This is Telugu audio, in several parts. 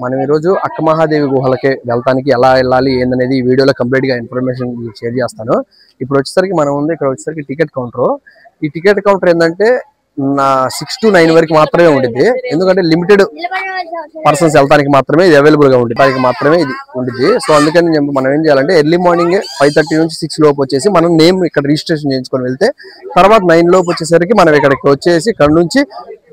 మనం ఈ రోజు అక్కమహాదేవి గుహలకి వెళ్ళడానికి ఎలా వెళ్ళాలి ఏందనేది ఈ వీడియోలో కంప్లీట్ గా ఇన్ఫర్మేషన్ షేర్ చేస్తాను. ఇప్పుడు వచ్చేసరికి మనం ఉంది ఇక్కడ వచ్చేసరికి టికెట్ కౌంటర్. ఈ టికెట్ కౌంటర్ ఏంటంటే 6 to 9 వరకు మాత్రమే ఉంటుంది. ఎందుకంటే లిమిటెడ్ పర్సన్స్ వెళ్తానికి మాత్రమే ఇది అవైలబుల్ గా ఉంటుంది, దానికి మాత్రమే ఇది ఉంటుంది. సో అందుకని మనం ఏం చేయాలంటే ఎర్లీ మార్నింగ్ 5:30 నుంచి 6 లోపు వచ్చేసి మనం నేమ్ ఇక్కడ రిజిస్ట్రేషన్ చేయించుకొని వెళ్తే తర్వాత 9 లోపు వచ్చేసరికి మనం ఇక్కడికి వచ్చేసి ఇక్కడ నుంచి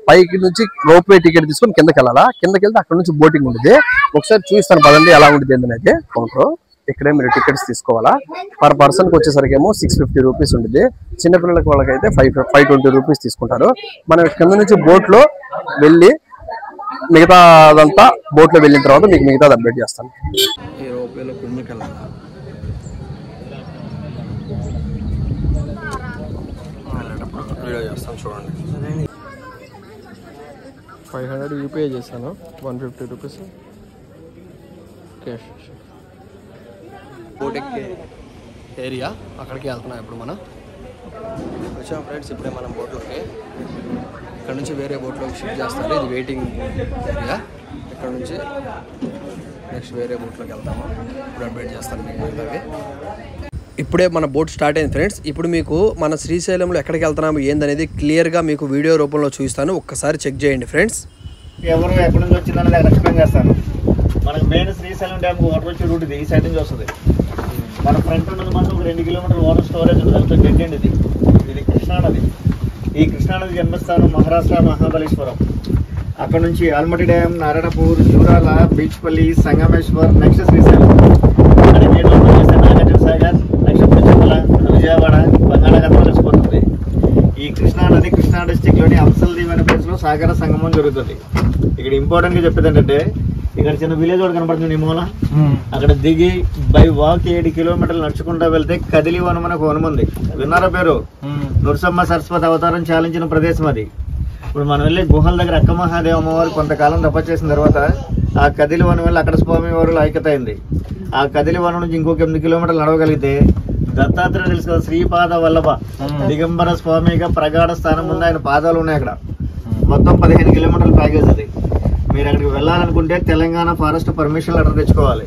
పైకి నుంచి రోప్వే టికెట్ తీసుకొని కిందకి వెళ్ళాలా. కిందకి వెళ్తే అక్కడ నుంచి బోటింగ్ ఉంటుంది. ఒకసారి చూస్తాను పదండి ఎలా ఉంటుంది ఏంటనేది. కౌంటర్ ఇక్కడే మీరు టికెట్స్ తీసుకోవాలా. పర్ పర్సన్ కి వచ్చేసరికి ఏమో 650 రూపీస్ ఉంటుంది. చిన్నపిల్లలకి వాళ్ళకైతే 520 రూపీస్ తీసుకుంటారు. మనం కింద నుంచి బోట్ లో వెళ్ళి మిగతా అదంతా బోట్ లో వెళ్ళిన తర్వాత మీకు మిగతాది అప్డేట్ చేస్తాను. ఈ రోప్వేలో కిందకి వెళ్ళాలి. వీడియో చేస్తాను చూడండి. 500 యూపీఐ చేశాను, 150 రూపీస్ క్యాష్. బోటింగ్ ఏరియా అక్కడికి వెళ్తున్నాం. ఇప్పుడు మనం వచ్చాం ఫ్రెండ్స్. ఇప్పుడే మనం బోట్లోకి ఇక్కడ నుంచి వేరే బోట్లోకి షిఫ్ట్ చేస్తారు. ఇది వెయిటింగ్ ఏరియా. ఇక్కడ నుంచి నెక్స్ట్ వేరే బోట్లోకి వెళ్తాము. ఇప్పుడు అప్డేట్ చేస్తాను మీకు మిగతావి. ఇప్పుడే మన బోట్ స్టార్ట్ అయింది ఫ్రెండ్స్. ఇప్పుడు మీకు మన శ్రీశైలంలో ఎక్కడికి వెళ్తున్నాము ఏందనేది క్లియర్గా మీకు వీడియో రూపంలో చూస్తాను. ఒక్కసారి చెక్ చేయండి ఫ్రెండ్స్. ఎవరు ఎక్కడి నుంచి వచ్చిందని అక్కడ ఎక్స్ప్లెయిన్ చేస్తాను. మనకు మెయిన్ శ్రీశైలం డ్యామ్ వాటర్ వచ్చే రూట్ ఇది. ఈ సైడ్ నుంచి వస్తుంది. మన ఫ్రంట్ ఉన్నది మాత్రం ఒక 2 కిలోమీటర్ల వాటర్ స్టోరేజ్ ఉంటుంది. అంత డెడ్ అండి ఇది కృష్ణానది. ఈ కృష్ణానది జన్మస్థానం మహారాష్ట్ర మహాబలేశ్వరం. అక్కడ నుంచి ఆల్మట్టి డ్యామ్, నారాయణపూర్, జూరాల, బీచ్పల్లి, సంగమేశ్వర్, నెక్స్ట్ శ్రీశైలం. అక్కడ నాగార్జున సాగర్, నెక్స్ట్ పులిచెర్ల, విజయవాడ, బంగాళాఖాతం కలిసిపోతుంది. ఈ కృష్ణానది కృష్ణా డిస్టిక్ లోని అంశల్దీవ్ అనే ప్లేస్ లో సాగర సంగమం జరుగుతుంది. ఇక్కడ ఇంపార్టెంట్ గా చెప్పేది ఏంటంటే ఇక్కడ చిన్న విలేజ్ ఒకటి కనపడుతుంది మూల. అక్కడ దిగి బై వాక్ 7 కిలోమీటర్లు నడుచుకుంటా వెళ్తే కదిలి వనం అనే ఒక వనం ఉంది. విన్నారా పేరు? నృసింహ సరస్వతి అవతారం చాలించిన ప్రదేశం అది. ఇప్పుడు మనం వెళ్ళి గుహల దగ్గర అక్కమహాదేవి అమ్మవారు కొంతకాలం తపస్సు చేసిన తర్వాత ఆ కదిలి వనం వెళ్ళి అక్కడ స్వామి వారు ఐక్యత అయింది. ఆ కదిలి వనం నుంచి ఇంకొక 8 కిలోమీటర్లు నడవగలిగితే దత్తాత్రేయ తెలుసు కదా, శ్రీపాద వల్లభ దిగంబర స్వామిగా ప్రగాఢ స్థానం ఉంది. ఆయన పాదాలు ఉన్నాయి అక్కడ. మొత్తం 15 కిలోమీటర్ల ప్యాకేజ్ అది. మీరు అక్కడికి వెళ్ళాలనుకుంటే తెలంగాణ ఫారెస్ట్ పర్మిషన్ లెటర్ తెచ్చుకోవాలి.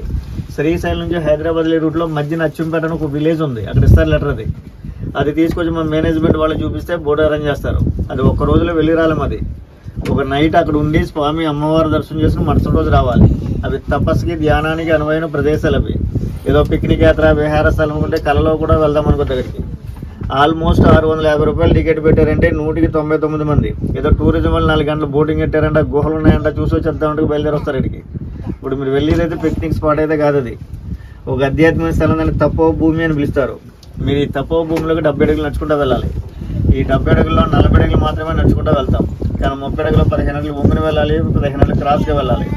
శ్రీశైలం నుంచి హైదరాబాద్ రూట్ లో మధ్యన అచ్చంపేట అని ఒక విలేజ్ ఉంది, అక్కడ ఇస్తారు లెటర్. అది తీసుకొచ్చి మన మేనేజ్మెంట్ వాళ్ళు చూపిస్తే బోట్ అరేంజ్ చేస్తారు. అది ఒక్క రోజులో వెళ్ళి రాలేం. అది ఒక నైట్ అక్కడ ఉండి స్వామి అమ్మవారి దర్శనం చేసుకుని మరుసటి రోజు రావాలి. అవి తపస్సుకి ధ్యానానికి అనువైన ప్రదేశాలు. అవి ఏదో పిక్నిక్ యాత్ర విహార స్థలం ఉంటే కళలో కూడా వెళ్దాం అనుకో దగ్గరికి. ఆల్మోస్ట్ 650 రూపాయలు టికెట్ పెట్టారంటే 199 మంది. ఏదో టూరిజం వల్ల 4 గంటలు బోటింగ్ పెట్టారంట, గుహలు ఉన్నాయంట, చూసి వచ్చేద్దామంటే బయలుదేరి వస్తారు ఇక్కడికి. ఇప్పుడు మీరు వెళ్ళేదైతే పిక్నిక్ స్పాట్ అయితే కాదు. అది ఒక ఆధ్యాత్మిక స్థలం. దాన్ని తపో భూమి అని పిలుస్తారు. మీరు ఈ తపో భూమిలోకి 70 అడుగులు నడుచుకుంటూ వెళ్ళాలి. ఈ 70 అడుగుల్లో 40 అడుగులు మాత్రమే నడుచుకుంటూ వెళ్తాం. కానీ 30 అడుగులో 15 అడుగులు వంగుని వెళ్ళాలి, 15 అడుగులు క్రాస్గా వెళ్ళాలి.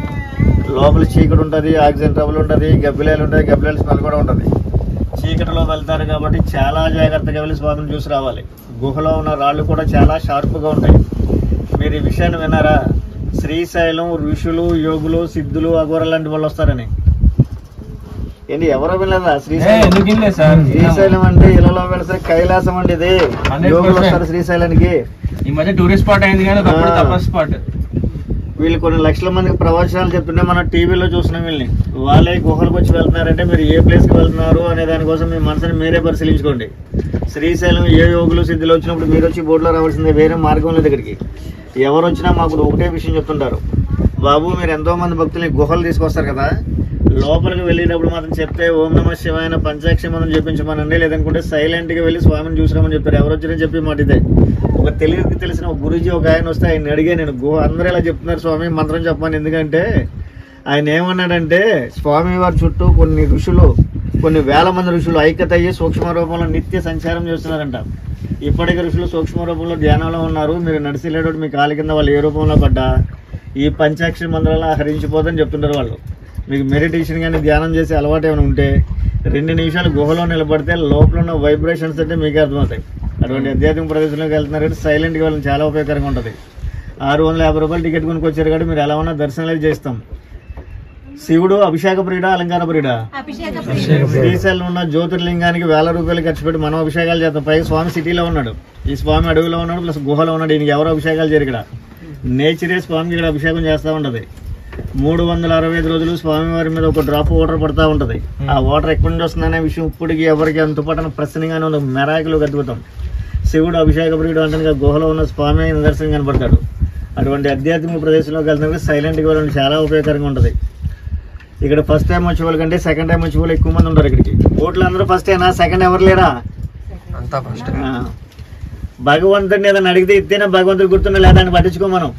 లోపల చీకటి ఉంటుంది, ఆక్సిజన్ ట్రబుల్ ఉంటుంది, గబ్బిలాయలు ఉంటుంది, గబ్బిలాయల స్మెల్ కూడా ఉంటుంది. చీకటిలో వెళ్తారు కాబట్టి చాలా జాగ్రత్తగా వెళ్ళి స్వామిని చూసి రావాలి. గుహలో ఉన్న రాళ్ళు కూడా చాలా షార్ప్గా ఉంటాయి. మీరు ఈ విషయాన్ని విన్నారా? శ్రీశైలం ఋషులు, యోగులు, సిద్ధులు, అఘోర లాంటి వాళ్ళు వస్తారని. ఏంటి ఎవరో వినలేదా? శ్రీశైలం అంటే ఇళ్లలో వెళితే కైలాసం అంటే ఇది. యోగులు వస్తారు శ్రీశైలానికి. ఈ మధ్య టూరిస్ట్ స్పాట్ అయింది కానీ ఒకప్పుడు తపస్సు స్పాట్. వీళ్ళు కొన్ని లక్షల మందికి ప్రవచనాలు చెప్తుంటే మనం టీవీలో చూసినాం. వీళ్ళని వాళ్ళే గుహలకు వచ్చి వెళ్తున్నారంటే మీరు ఏ ప్లేస్కి వెళ్తున్నారు అనే దానికోసం మీ మనసుని మీరే పరిశీలించుకోండి. శ్రీశైలం ఏ యోగులు సిద్ధులు వచ్చినప్పుడు మీరు వచ్చి బోట్లో రావాల్సిందే, వేరే మార్గం లేదు ఇక్కడికి. ఎవరు వచ్చినా మాకు ఒకటే విషయం చెప్తుంటారు, బాబు మీరు ఎంతో మంది భక్తుల్ని గుహలు తీసుకొస్తారు కదా, లోపలికి వెళ్ళేటప్పుడు మాత్రం చెప్తే ఓం నమ శివాయ పంచాక్షరి మంత్రం చెప్పించమనండి, లేదనుకుంటే సైలెంట్గా వెళ్ళి స్వామిని చూసినామని చెప్తారు. ఎవరు వచ్చినా చెప్పి మాట ఇదే. ఒక తెలిసిన ఒక గురూజీ ఒక ఆయన వస్తే ఆయన అడిగా, నేను అందరూ ఇలా చెప్తున్నారు స్వామి మంత్రం చెప్పమని. ఎందుకంటే ఆయన ఏమన్నాడంటే స్వామి వారి చుట్టూ కొన్ని ఋషులు, కొన్ని వేల మంది ఋషులు ఐక్యత అయ్యి సూక్ష్మ రూపంలో నిత్య సంచారం చేస్తున్నారంట. ఇప్పటికీ ఋషులు సూక్ష్మ రూపంలో ధ్యానంలో ఉన్నారు. మీరు నడిచిలేటప్పుడు మీ కాలి కింద వాళ్ళు ఏ రూపంలో పడ్డా ఈ పంచాక్షరి మంత్రాలు హరించిపోదని చెప్తుంటారు వాళ్ళు. మీకు మెడిటేషన్ కానీ ధ్యానం చేసే అలవాటు ఏమైనా ఉంటే 2 నిమిషాలు గుహలో నిలబడితే లోపల ఉన్న వైబ్రేషన్స్ అంటే మీకే అర్థమవుతాయి. అటువంటి ఆధ్యాత్మిక ప్రదేశంలోకి వెళ్తున్నారంటే సైలెంట్గా వెళ్ళడం చాలా ఉపయోగకరంగా ఉంటుంది. 650 రూపాయలు టికెట్ కొనుక్కొచ్చారు కాబట్టి మీరు ఎలా ఉన్నా దర్శనాలు చేస్తాం. శివుడు అభిషేక ప్రియుడా అలంకార ప్రియుడా? శ్రీశైలం ఉన్న జ్యోతిర్లింగానికి 1000 రూపాయలు ఖర్చు పెట్టి మనం అభిషేకాలు చేస్తాం. పైగా స్వామి సిటీలో ఉన్నాడు, ఈ స్వామి అడవిలో ఉన్నాడు, ప్లస్ గుహలో ఉన్నాడు. ఈయనకి ఎవరు అభిషేకాలు చేయరు. ఇక్కడ నేచరే స్వామికి ఇక్కడ అభిషేకం చేస్తూ ఉంటుంది. 365 రోజులు స్వామివారి మీద ఒక డ్రాప్ వాటర్ పడతా ఉంటది. ఆ వాటర్ ఎక్కడి నుంచి వస్తుందనే విషయం ఇప్పటికి ఎవరికి అంతుపట్టన ప్రశ్నగానే ఉంది. మెరాకిలు అద్భుతం. శివుడు అభిషేక ప్రియుడు అంటే గుహలో ఉన్న స్వామి నిదర్శనం కనబడతాడు. అటువంటి ఆధ్యాత్మిక ప్రదేశంలోకి వెళ్తున్నప్పుడు సైలెంట్గా వెళ్ళడం చాలా ఉపయోగకరంగా ఉంటుంది. ఇక్కడ ఫస్ట్ టైం వచ్చే వాళ్ళ కంటే సెకండ్ టైం వచ్చే వాళ్ళు ఎక్కువ మంది ఉంటారు. ఇక్కడికి ఓట్లు అందరూ ఫస్ట్ అయినా సెకండ్ ఎవరు లేరా? అంతా ఫస్ట్. భగవంతుడిని ఏదైనా అడిగితే ఇస్తేనే భగవంతుడు గుర్తున్నా లేదా అని పట్టించుకో మనం.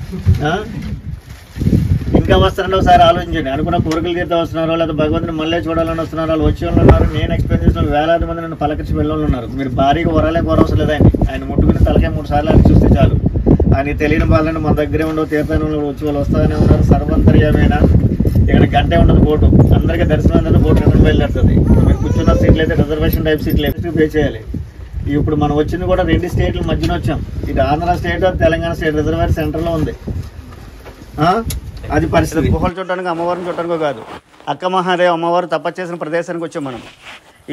ఇంకా వస్తారంటే ఒకసారి ఆలోచించండి. అనుకున్న కోరికలు తీర్థ వస్తున్నారో లేదా భగవంతుని మళ్ళీ చూడాలని వస్తున్నారో వాళ్ళు వచ్చే వాళ్ళు ఉన్నారు. నేను ఎక్స్పెక్ట్ చేసిన వేలాది మంది నన్ను పలకరించి వెళ్ళి ఉన్నారు. మీరు భారీగా వరాలే కోరవసరం లేదండి. ఆయన ముట్టుకుని తలకే 3 సార్లు ఆయన చూస్తే చాలు. ఆయన తెలియని వాళ్ళని మన దగ్గరే ఉండవు. తీర్థంలో వచ్చి వాళ్ళు వస్తానే ఉన్నారు. సర్వంతర్యమైన ఇక్కడ గంటే ఉండదు బోటు. అందరికీ దర్శనం అందరూ బోటు ఎక్కడ బయలుదేరుతుంది. మీరు కూర్చున్న సీట్లు అయితే రిజర్వేషన్ టైప్ సీట్లు అయితే పే చేయాలి. ఇప్పుడు మనం వచ్చింది కూడా 2 స్టేట్ల మధ్యన వచ్చాం. ఇది Andhra state, Telangana state reservation సెంటర్లో ఉంది. అది పరిస్థితి. గుహలు చూడడానికి అమ్మవారిని చూడటానికో కాదు, అక్క మహాదేవి అమ్మవారు తపస్సు చేసిన ప్రదేశానికి వచ్చాం మనం.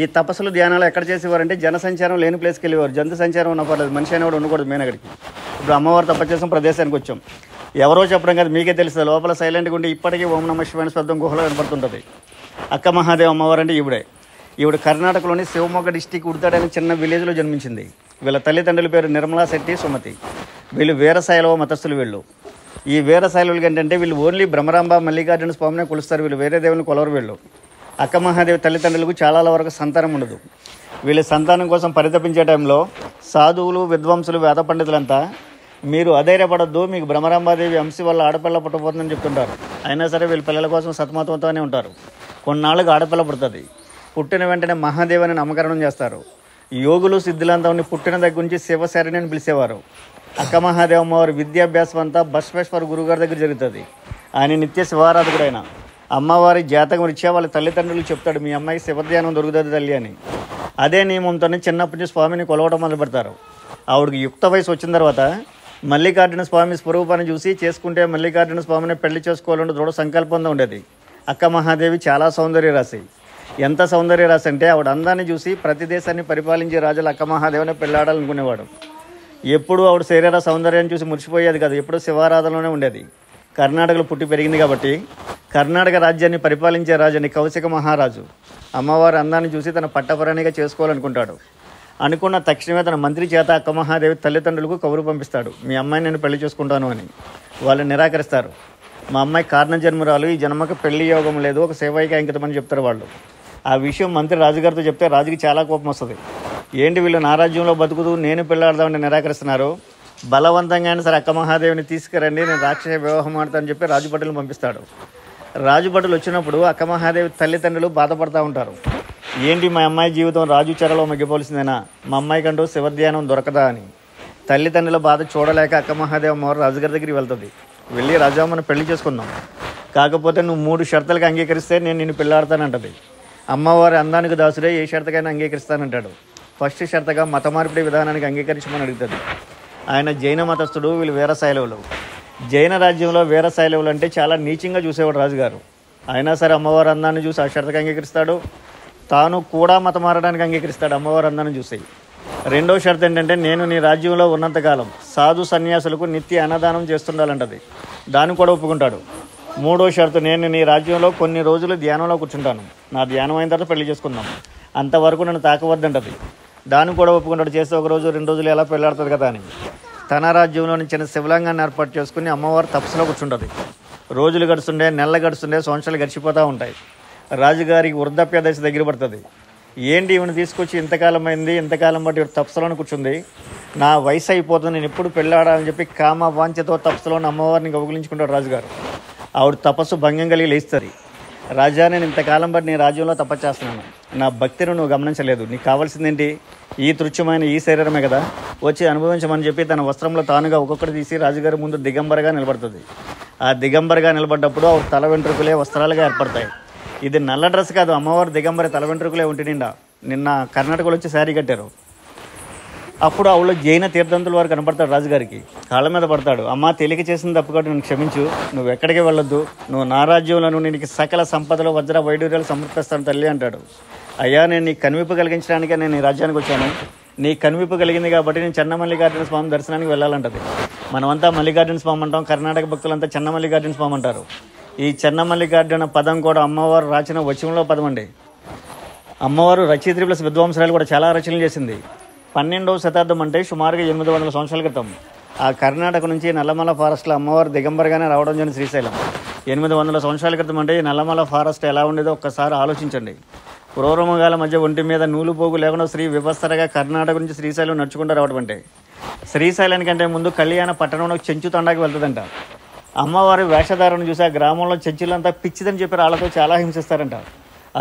ఈ తపస్సులు ధ్యానాలు ఎక్కడ చేసేవారంటే జనసంచారం లేని ప్లేస్కి వెళ్ళేవారు. జంతు సంచారం ఉన్న పర్లేదు, మనిషి అనేవాడు ఉండకూడదు మెయిన్ అక్కడికి. ఇప్పుడు అమ్మవారు తపస్సు చేసిన ప్రదేశానికి వచ్చాం. ఎవరో చెప్పడం కాదు, మీకే తెలుస్తుంది. లోపల సైలెంట్గా ఉండి ఇప్పటికీ ఓం నమః శివాయ శబ్దం గుహలో కనపడుతుంటుంది. అక్క మహాదేవి అమ్మవారు అంటే ఈవిడ కర్ణాటకలోని శివమొగ్గ డిస్టిక్ ఉడతాడు అనే చిన్న విలేజ్లో జన్మించింది. వీళ్ళ తల్లిదండ్రుల పేరు నిర్మలా శెట్టి, సుమతి. వీళ్ళు వీరశైలవ మతస్థులు. ఈ వీరశైలులకి ఏంటంటే వీళ్ళు ఓన్లీ భ్రమరాంబ మల్లికార్జున స్వామినే కొలుస్తారు. వీళ్ళు వేరే దేవుని కొలవరు. వీళ్ళు అక్క మహాదేవి తల్లిదండ్రులకు చాలా వరకు సంతానం ఉండదు. వీళ్ళ సంతానం కోసం పరితపించే టైంలో సాధువులు, విద్వాంసులు, వేద పండితులంతా మీరు అధైర్యపడొద్దు, మీకు భ్రమరాంబాదేవి అంశి వల్ల ఆడపిల్ల పుట్టబోతుందని చెప్తుంటారు. అయినా సరే వీళ్ళ పిల్లల కోసం సతమతంతోనే ఉంటారు. కొన్నాళ్ళకి ఆడపిల్ల పుడుతుంది. పుట్టిన వెంటనే మహాదేవి అని నామకరణం చేస్తారు. యోగులు, సిద్ధులంతా ఉండి పుట్టిన దగ్గర నుంచి శివశరణి అని పిలిచేవారు. అక్క మహాదేవి అమ్మవారి విద్యాభ్యాసం అంతా బసవేశ్వర గురుగారి దగ్గర జరుగుతుంది. ఆయన నిత్య శివారాధకుడైన. అమ్మవారి జాతకం రీత్యా వాళ్ళ తల్లిదండ్రులు చెప్తాడు, మీ అమ్మాయికి శివధ్యానం దొరుకుతుంది తల్లి అని. అదే నియమంతోనే చిన్నప్పటి నుంచి స్వామిని కొలవడం మొదలు పెడతారు. ఆవిడకి యుక్త వయసు వచ్చిన తర్వాత మల్లికార్జున స్వామి స్వరూపాన్ని చూసి చేసుకుంటే మల్లికార్జున స్వామిని పెళ్లి చేసుకోవాలంటే దృఢ సంకల్పంతో ఉండేది. అక్క మహాదేవి చాలా సౌందర్య రాశి. ఎంత సౌందర్య రాశి అంటే ఆవిడ అందాన్ని చూసి ప్రతి దేశాన్ని పరిపాలించే రాజులు అక్క మహాదేవిని పెళ్ళాడాలనుకునేవాడు. ఎప్పుడూ ఆవిడ శరీర సౌందర్యాన్ని చూసి మురిసిపోయేది కాదు, ఎప్పుడూ శివారాధనలోనే ఉండేది. కర్ణాటకలో పుట్టి పెరిగింది కాబట్టి కర్ణాటక రాజ్యాన్ని పరిపాలించే రాజుని కౌశిక మహారాజు అమ్మవారి అందాన్ని చూసి తన పట్టపరాణిగా చేసుకోవాలనుకుంటాడు. అనుకున్న తక్షణమే తన మంత్రి చేత అక్క మహాదేవి తల్లిదండ్రులకు కబురు పంపిస్తాడు, మీ అమ్మాయిని నేను పెళ్లి చేసుకుంటాను అని. వాళ్ళు నిరాకరిస్తారు. మా అమ్మాయి కారణ జన్మరాలు, ఈ జన్మకు పెళ్లి యోగం లేదు, ఒక సేవైకి అంకితమని చెప్తారు వాళ్ళు. ఆ విషయం మంత్రి రాజుగారితో చెప్తే రాజుకి చాలా కోపం వస్తుంది. ఏంటి వీళ్ళు నా రాజ్యంలో బతుకుతూ నేను పెళ్ళాడదామని నిరాకరిస్తున్నారు, బలవంతంగా అయినా సరే అక్క మహాదేవిని తీసుకురండి, నేను రాక్షస వివాహం ఆడతానని చెప్పి రాజుభటులను పంపిస్తాడు. రాజుభటులు వచ్చినప్పుడు అక్క మహాదేవి తల్లిదండ్రులు బాధపడతా ఉంటారు. ఏంటి మా అమ్మాయి జీవితం రాజు చెరలో మగ్గిపోవలసిందేనా, మా అమ్మాయికంటూ శివధ్యానం దొరకదా అని. తల్లిదండ్రుల బాధ చూడలేక అక్క మహాదేవి అమ్మవారు రాజుగారి దగ్గరికి వెళ్తుంది. వెళ్ళి రాజా మనం పెళ్లి చేసుకుందాం, కాకపోతే నువ్వు 3 షరతులకు అంగీకరిస్తే నేను నిన్ను పెళ్ళాడతానంటది. అమ్మవారి అందానికి దాసుడే ఏ షరతుకైనా అంగీకరిస్తానంటాడు. ఫస్ట్ షరతుగా మత మార్పిడి విధానానికి అంగీకరించమని అడుగుతుంది. ఆయన జైన మతస్థుడు, వీళ్ళు వీరశైలవులు. జైన రాజ్యంలో వీరశైలవులు అంటే చాలా నీచంగా చూసేవాడు రాజుగారు. అయినా సరే అమ్మవారి అందాన్ని చూసి ఆ షరతుకు అంగీకరిస్తాడు. తాను కూడా మత మారడానికి అంగీకరిస్తాడు అమ్మవారి అందాన్ని చూసి. రెండో షరతు ఏంటంటే నేను నీ రాజ్యంలో ఉన్నంతకాలం సాధు సన్యాసులకు నిత్య అన్నదానం చేస్తుండాలంటది. దాన్ని కూడా ఒప్పుకుంటాడు. మూడో షరతు నేను నీ రాజ్యంలో కొన్ని రోజులు ధ్యానంలో కూర్చుంటాను, నా ధ్యానం అయిన తర్వాత పెళ్లి చేసుకుందాం, అంతవరకు నన్ను తాకవద్దంటది. దాన్ని కూడా ఒప్పుకుంటాడు. చేస్తే 1 రోజు 2 రోజులు ఎలా పెళ్ళాడుతుంది కదా అని. తన రాజ్యంలోని చిన్న శివలింగాన్ని ఏర్పాటు చేసుకుని అమ్మవారు తపస్సులో కూర్చుంటుంది. రోజులు గడుస్తుండే, నెలలు గడుస్తుండే, సంవత్సరాలు గడిచిపోతూ ఉంటాయి. రాజుగారికి వృద్ధాప్య దశ దగ్గర పడుతుంది. ఏంటి ఈవిని తీసుకొచ్చి ఇంతకాలం అయింది, ఇంతకాలం బట్టి తపస్సులోనే కూర్చుంది, నా వయసు అయిపోతుంది, నేను ఎప్పుడు పెళ్ళాడాలని చెప్పి కామ వాంఛతో తపస్సులోని అమ్మవారిని కౌగిలించుకుంటాడు రాజుగారు. ఆవిడ తపస్సు భంగం కలిగి లేస్తుంది. రాజా నేను ఇంతకాలం బట్టి నీ రాజ్యంలో తపస్సు చేస్తున్నాను, నా భక్తిని నువ్వు గమనించలేదు, నీకు కావాల్సిందేంటి, ఈ తుచ్చమైన ఈ శరీరమే కదా, వచ్చి అనుభవించమని చెప్పి తన వస్త్రంలో తానుగా ఒక్కొక్కటి తీసి రాజుగారి ముందు దిగంబరగా నిలబడుతుంది. ఆ దిగంబరగా నిలబడ్డప్పుడు ఆవిడ తల వెంట్రుకలే వస్త్రాలుగా ఏర్పడతాయి. ఇది నల్ల డ్రెస్ కాదు, అమ్మవారి దిగంబరి తల వెంట్రుకలే ఒంటి నిండా. నిన్న కర్ణాటకలో వచ్చి శారీ కట్టారు. అప్పుడు ఆవిడ జైన తీర్థంతుల వారు కనపడతాడు రాజుగారికి, కాళ్ళ మీద పడతాడు. అమ్మ తెలియక చేసిన తప్పు కాబట్టి నేను క్షమించు, నువ్వు ఎక్కడికి వెళ్ళొద్దు, నువ్వు నా రాజ్యంలో నీకు సకల సంపదలు వజ్ర వైడూర్యాలు సమర్పిస్తాను తల్లి అంటాడు. అయ్యా నేను నీ కనువిప్పు కలిగించడానికే నేను ఈ రాజ్యానికి వచ్చాను, నీ కనువిప్పు కలిగింది కాబట్టి నేను చెన్నమల్లికార్జున స్వామి దర్శనానికి వెళ్ళాలంటది. మనమంతా మల్లికార్జున స్వామి అంటాం, కర్ణాటక భక్తులంతా చెన్నమల్లికార్జున స్వామి అంటారు. ఈ చెన్నమల్లికార్జున పదం కూడా అమ్మవారు రాసిన వచనంలో పదం అండి. అమ్మవారు రచయిత్రి ప్లస్ విద్వాంసరాలు కూడా చాలా రచనలు చేసింది. 12వ శతాబ్దం అంటే సుమారుగా 800 సంవత్సరాల క్రితం ఆ కర్ణాటక నుంచి నల్లమల ఫారెస్ట్లో అమ్మవారు దిగంబరగానే రావడం జరిగింది శ్రీశైలం. 800 సంవత్సరాల క్రితం అంటే ఈ నల్లమల ఫారెస్ట్ ఎలా ఉండేదో ఒక్కసారి ఆలోచించండి. క్రూరమృగాల మధ్య ఒంటి మీద నూలు పోగు లేకుండా శ్రీ వివత్సరగా కర్ణాటక నుంచి శ్రీశైలం నడుచుకుంటూ రావడం అంటే, శ్రీశైలానికంటే ముందు కళ్యాణ పట్టణంలో చెంచు తండాకి వెళ్తుందంట. అమ్మవారి వేషధారను చూసి ఆ గ్రామంలో చెంచులంతా పిచ్చిదని చెప్పి వాళ్ళతో చాలా హింసిస్తారంట.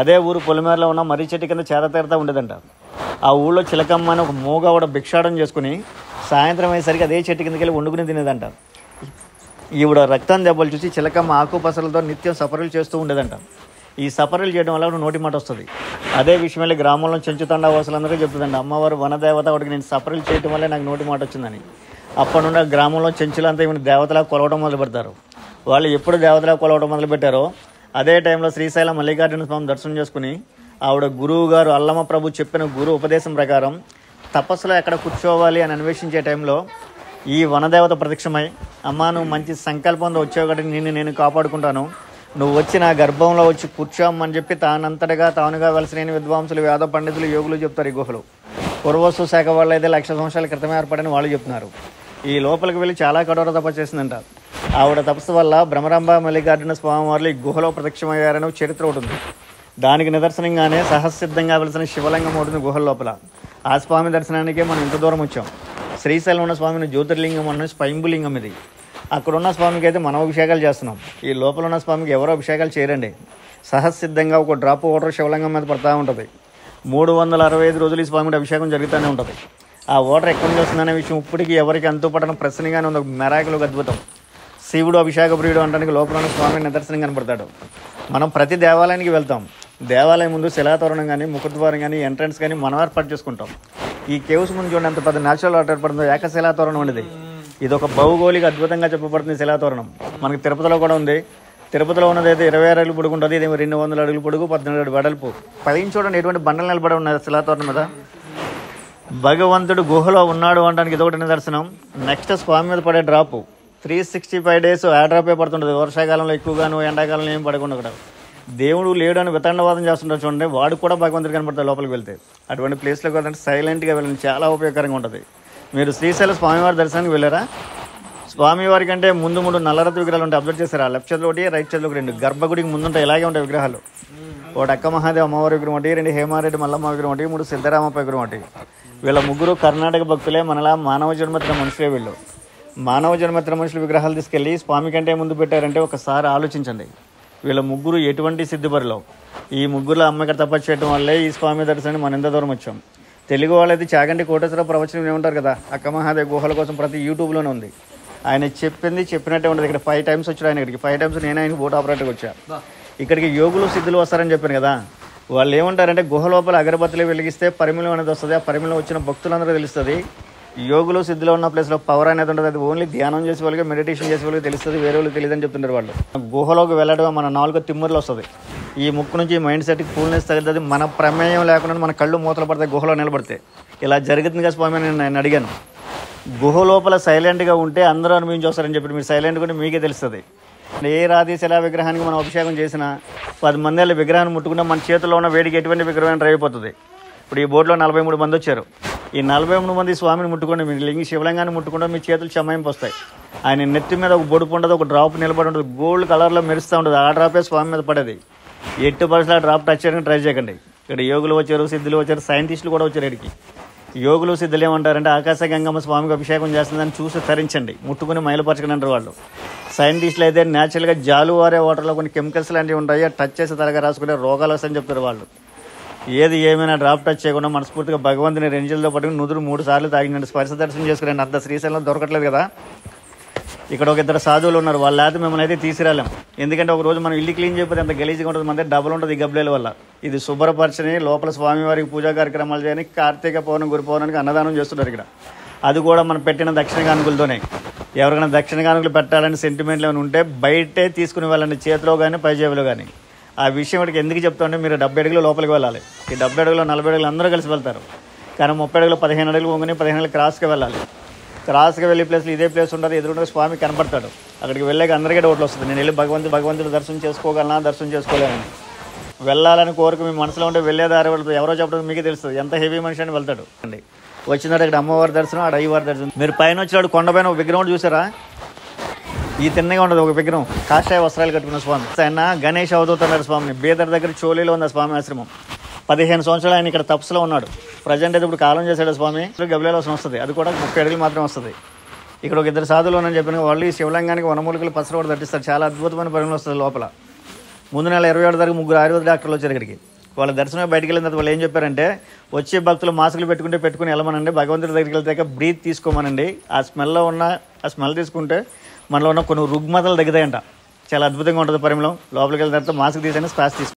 అదే ఊరు పొలిమేరలో ఉన్న మర్రి చెట్టు కింద చేరతీరతా ఉండేదంట. ఆ ఊళ్ళో చిలకమ్మ అని ఒక మూగవాడ భిక్షాటం చేసుకుని సాయంత్రం అయ్యేసరికి అదే చెట్టు కిందకి వెళ్ళి వండుకుని తినేదంట. ఈవిడ రక్తం దెబ్బలు చూసి చిలకమ్మ ఆకుపసలతో నిత్యం సపరీలు చేస్తూ ఉండేదంట. ఈ సపరీలు చేయడం వల్ల నోటి మాట వస్తుంది. అదే విషయం వెళ్ళి గ్రామంలో చెంచుతండా వాసులందరికీ చెప్తుందండి, అమ్మవారు వనదేవత, ఒకటికి నేను సపరీలు చేయడం వల్లే నాకు నోటి మాట వచ్చిందని. అప్పటి నుండి ఆ గ్రామంలో చెంచులంతా ఈమెను దేవతలా కొలవడం మొదలు పెడతారు. వాళ్ళు ఎప్పుడు దేవతలా కొలవడం మొదలుపెట్టారో అదే టైంలో శ్రీశైలం మల్లికార్జున స్వామి దర్శనం చేసుకుని ఆవిడ గురువు గారు అల్లమ ప్రభు చెప్పిన గురు ఉపదేశం ప్రకారం తపస్సులో ఎక్కడ కూర్చోవాలి అని అన్వేషించే టైంలో ఈ వనదేవత ప్రత్యక్షమై, అమ్మా నువ్వు మంచి సంకల్పంతో వచ్చావు కాబట్టి నేను కాపాడుకుంటాను, నువ్వు వచ్చి నా గర్భంలో వచ్చి కూర్చోమని చెప్పి తానంతటగా తానుగా వెలసిన విద్వాంసులు, వేద పండితులు, యోగులు చెప్తారు. ఈ గుహలు పురవస్తు శాఖ వాళ్ళు అయితే 1,00,000 సంవత్సరాల క్రితమే ఏర్పడని వాళ్ళు చెప్తున్నారు. ఈ లోపలికి వెళ్ళి చాలా కఠోర తపస్సు చేసిందంట. ఆవిడ తపస్సు వల్ల భ్రమరాంబ మల్లికార్జున స్వామి వారు ఈ గుహలో ప్రత్యక్షమయ్యారని చరిత్ర ఒకటి ఉంది. దానికి నిదర్శనంగానే సహసిద్ధంగా వెలిసిన శివలింగం ఉంటుంది గుహల లోపల. ఆ స్వామి దర్శనానికే మనం ఇంత దూరం వచ్చాం. శ్రీశైలం ఉన్న స్వామిని జ్యోతిర్లింగం అన్న స్వయంభులింగం ఇది. అక్కడున్న స్వామికి అయితే మనం అభిషేకాలు చేస్తున్నాం. ఈ లోపల ఉన్న స్వామికి ఎవరో అభిషేకాలు చేయరండి. సహసిద్ధంగా ఒక డ్రాప్ వాటర్ శివలింగం మీద పడతా ఉంటుంది. 365 రోజులు ఈ స్వామికి అభిషేకం జరుగుతూనే ఉంటుంది. ఆ వాటర్ ఎక్కడి నుంచి వస్తుందనే విషయం ఇప్పటికీ ఎవరికి అంతుపట్టడం ప్రశ్నగానే ఉంది. మెరాకులు అద్భుతం. శివుడు అభిషేక ప్రియుడు అనడానికి లోపల ఉన్న స్వామి నిదర్శనం కనపడతాడు. మనం ప్రతి దేవాలయానికి వెళ్తాం. దేవాలయం ముందు శిలాతోరణం కానీ, ముఖద్వారం కానీ, ఎంట్రన్స్ కానీ మనం ఏర్పాటు చేసుకుంటాం. ఈ కేవ్స్ ముందు చూడండి ఎంత పెద్ద న్యాచురల్ ఆర్ట్ ఏర్పడుతుందో. ఏకశిలాతోరణం ఉండేది. ఇది ఒక భౌగోళిక అద్భుతంగా చెప్పబడుతుంది శిలాతోరణం. మనకి తిరుపతిలో కూడా ఉంది. తిరుపతిలో ఉన్నది అయితే 26 అడుగులు పొడుగు ఉంటుంది. ఇది 200 అడుగులు పొడుగు, 14 అడుగులు వెడల్పు. పైన చూడండి ఎటువంటి బండలు నిలబడి ఉన్నాయి శిలాతోరణం మీద. భగవంతుడు గుహలో ఉన్నాడు అనడానికి ఇదొకటి నిదర్శనం. నెక్స్ట్ స్వామి మీద పడే డ్రాపు 365 డేస్ ఆ డ్రాపే పడుతుంటుంది. వర్షాకాలంలో ఎక్కువగాను, ఎండాకాలంలో ఏం పడకుండా కూడా. దేవుడు లేడు అని వితండవాదం చేస్తుంటారు చూడండి, వాడు కూడా భగవంతుడు కనపడతాడు లోపలికి వెళ్తే. అటువంటి ప్లేస్లోకి వెళ్ళాలంటే సైలెంట్గా వెళ్ళండి, చాలా ఉపయోగకరంగా ఉంటుంది. మీరు శ్రీశైలం స్వామివారి దర్శనానికి వెళ్ళారా? స్వామివారి కంటే ముందు నల్లరత్న విగ్రహాలు ఉంటాయి. అబ్జర్వ్ చేశారా? లెఫ్ట్ చేతిలో ఒకటి, రైట్ చేతిలో 2. గర్భగుడికి ముందుంటాయి ఇలాగే ఉంటాయి విగ్రహాలు. ఒకటి అక్క మహాదేవ అమ్మవారి విగ్రహం ఒకటి, 2 హేమారెడ్డి మల్లమ్మ విగ్రహం ఒకటి, 3 సిద్ధరామప్ప విగ్రహం ఒకటి. వీళ్ళ ముగ్గురు కర్ణాటక భక్తులే, మనలా మానవ జన్మెత్తిన మనుషులే వీళ్ళు. మానవ జన్మెత్తిన మనుషులు విగ్రహాలు తీసుకెళ్ళి స్వామి కంటే ముందు పెట్టారంటే ఒకసారి ఆలోచించండి. వీళ్ళ ముగ్గురు ఎటువంటి సిద్ధిపరిలో. ఈ ముగ్గురులో అమ్మకి తపస్సు చేయడం వల్లే ఈ స్వామి దర్శనాన్ని మనం ఎంత దూరం వచ్చాం. తెలుగు వాళ్ళైతే చాగంటి కోటేశ్వర ప్రవచనం ఏమంటారు కదా, అక్క మహాదేవ్ గుహల కోసం ప్రతి యూట్యూబ్లోనే ఉంది. ఆయన చెప్పింది చెప్పినట్టే ఉంటుంది. ఇక్కడ 5 టైమ్స్ వచ్చాడు ఆయన. ఇక్కడికి 5 టైమ్స్ నేను ఆయన బోట్ ఆపరేటర్కి వచ్చా. ఇక్కడికి యోగులు సిద్ధులు వస్తారని చెప్పాను కదా. వాళ్ళు ఏమంటారంటే గుహ లోపల అగరబత్తులు వెలిగిస్తే పరిమళం అనేది వస్తుంది. ఆ పరిమళం వచ్చిన భక్తులందరూ తెలుస్తుంది. యోగులు సిద్ధులు ఉన్న ప్లేస్లో పవర్ అనేది ఉంటుంది. అది ఓన్లీ ధ్యానం చేసే వాళ్ళకి, మెడిటేషన్ చేసే వాళ్ళకి తెలుస్తుంది, వేరే వాళ్ళకి తెలియదు అని చెప్తుంటారు వాళ్ళు. గుహలోకి వెళ్ళడం మన 4 తిమ్మురులు వస్తుంది. ఈ ముక్కు నుంచి మైండ్ సెట్కి కూల్నెస్ తగ్గుతుంది. మన ప్రమేయం లేకుండా మన కళ్ళు మూతలు పడతాయి గుహలో నిలబడితే. ఇలా జరుగుతుంది కదా స్వామి అని నేను అడిగాను. గుహ లోపల సైలెంట్గా ఉంటే అందరూ అనుభవించి వస్తారని చెప్పి మీరు సైలెంట్గా ఉంటే మీకే తెలుస్తుంది. ఏ రాతి శిలా విగ్రహానికి మనం అభిషేకం చేసినా 10 మంది వాళ్ళ విగ్రహాన్ని ముట్టుకుంటే మన చేతుల్లో ఉన్న వేడికి ఎటువంటి విగ్రహం డ్రైవ్ అయిపోతుంది. ఇప్పుడు ఈ బోట్లో 43 మంది వచ్చారు. ఈ 43 మంది స్వామిని ముట్టుకుంటే, మీ శివలింగాన్ని ముట్టుకుంటే మీ చేతులు చమయింపు వస్తాయి. ఆయన నెత్తి మీద ఒక బొడుపు ఉండదు, ఒక డ్రాప్ నిలబడి ఉంటుంది, గోల్డ్ కలర్లో మెరుస్తూ ఉంటుంది. ఆ డ్రాపే స్వామి మీద పడేది. ఎట్టి పరిస్థితుల్లో ఆ డ్రాప్ టచ్ చేయడానికి ట్రై చేయకండి. ఇక్కడ యోగులు వచ్చారు, సిద్ధులు వచ్చారు, సైంటిస్టులు కూడా వచ్చారు. ఇక్కడికి యోగులు సిద్ధులు ఏమంటారంటే ఆకాశ గంగమ్మ స్వామికి అభిషేకం చేస్తుందని చూసి తరించండి, ముట్టుకుని మైలుపరచకండి అంటారు వాళ్ళు. సైంటిస్టులు అయితే న్యాచురల్గా జాలువారే వాటర్లో కొన్ని కెమికల్స్ లాంటివి ఉంటాయి, టచ్ చేసి తలగా రాసుకునే రోగాలు వస్తాయని చెప్తారు వాళ్ళు. ఏది ఏమైనా డ్రాప్ టచ్ చేయకుండా మనస్ఫూర్తిగా భగవంతుని రెంజలతో పట్టుకుని నుదురు 3 సార్లు తాగించండి. స్పర్శ దర్శనం చేసుకురండి. అంత శ్రీశైలం దొరకట్లేదు కదా. ఇక్కడ ఒక 2 సాధువులు ఉన్నారు. వాళ్ళ అయితే మిమ్మల్ని అయితే తీసుకురాలేం. ఎందుకంటే ఒక రోజు మనం ఇల్లు క్లీన్ చేయకపోతే అంత గలీజ్గా ఉంటుంది. మన డబ్బులు ఉంటుంది ఈ గబ్బలేల వల్ల. ఇది శుభ్రపరచని లోపల స్వామివారికి పూజా కార్యక్రమాలు చేయని కార్తీక పౌర్ణమి, గురు పౌర్ణానికి అన్నదానం చేస్తున్నారు ఇక్కడ. అది కూడా మనం పెట్టిన దక్షిణ కానుకలతోనే. ఎవరికైనా దక్షిణ కానుకలు పెట్టాలని సెంటిమెంట్లు ఏమైనా ఉంటే బయటే తీసుకుని వెళ్ళండి, చేతిలో కానీ పై జేబులో కానీ. ఆ విషయం వాడికి ఎందుకు చెప్తామంటే మీరు 70 అడుగులు లోపలికి వెళ్ళాలి. ఈ 70 అడుగులు 40 అడుగులు అందరూ కలిసి వెళ్తారు. కానీ 30 అడుగులు 15 అడుగులు వంగుని 15 అడుగులు క్రాస్గా వెళ్ళాలి. క్రాస్గా వెళ్ళే ప్లేస్లో ఇదే ప్లేస్ ఉంటుంది, ఎదురుంటే స్వామి కనపడతాడు. అక్కడికి వెళ్ళాక అందరికీ డౌట్లు వస్తుంది, నేను వెళ్ళి భగవంతుడు దర్శనం చేసుకోగలనా, దర్శనం చేసుకోలేనని. వెళ్ళాలని కోరిక మీ మనసులో ఉంటే వెళ్ళేదారి వెళ్తుంది, ఎవరో చెప్పడం మీకే తెలుస్తుంది ఎంత హెవీ మనిషి అని వెళ్తాడు అండి. వచ్చినాడు ఇక్కడ అమ్మవారి దర్శనం, ఆడ అయ్యవారి దర్శనం. మీరు పైన వచ్చినాడు కొండపైన ఒక విగ్రహం చూసారా, ఈ తిన్నగా ఉండదు ఒక విగ్రహం, కాషాయ వస్త్రాలు కట్టుకున్న స్వామి. ఆయన గణేష్ అవధూతున్నారు స్వామిని. బీదర్ దగ్గర చోలీలో ఉంది స్వామి ఆశ్రమం. 15 సంవత్సరాలు ఆయన ఇక్కడ తపస్సులో ఉన్నాడు. ప్రజెంట్ అయితే ఇప్పుడు కాలం చేశాడు స్వామి. గబిలేలో వస్తుంది, అది కూడా 30 అడుగులు మాత్రం వస్తుంది. ఇక్కడ ఒక 2 సాధువులు అని చెప్పిన వాళ్ళు ఈ శివలింగానికి వనమూలికలు పసర కూడా తట్టిస్తారు. చాలా అద్భుతమైన పరిణామం వస్తుంది లోపల. ముందు నెల 27 తారీఖు 3 ఆయుర్వేద డాక్టర్లు వచ్చారు ఇక్కడికి. వాళ్ళ దర్శనం బయటికి వెళ్ళిన తర్వాత వాళ్ళు ఏం చెప్పారంటే, వచ్చే భక్తులు మాస్కులు పెట్టుకుని వెళ్ళమనండి, భగవంతుడి దగ్గరికి వెళ్తాక బ్రీత్ తీసుకోమనండి. ఆ స్మెల్ తీసుకుంటే మనలో ఉన్న కొన్ని రుగ్మతలు తగ్గుతాయంట. చాలా అద్భుతంగా ఉంటుంది పరిమళం. లోపలికి వెళ్ళిన తర్వాత మాస్క్ తీసైనా శ్వాస తీసుకో.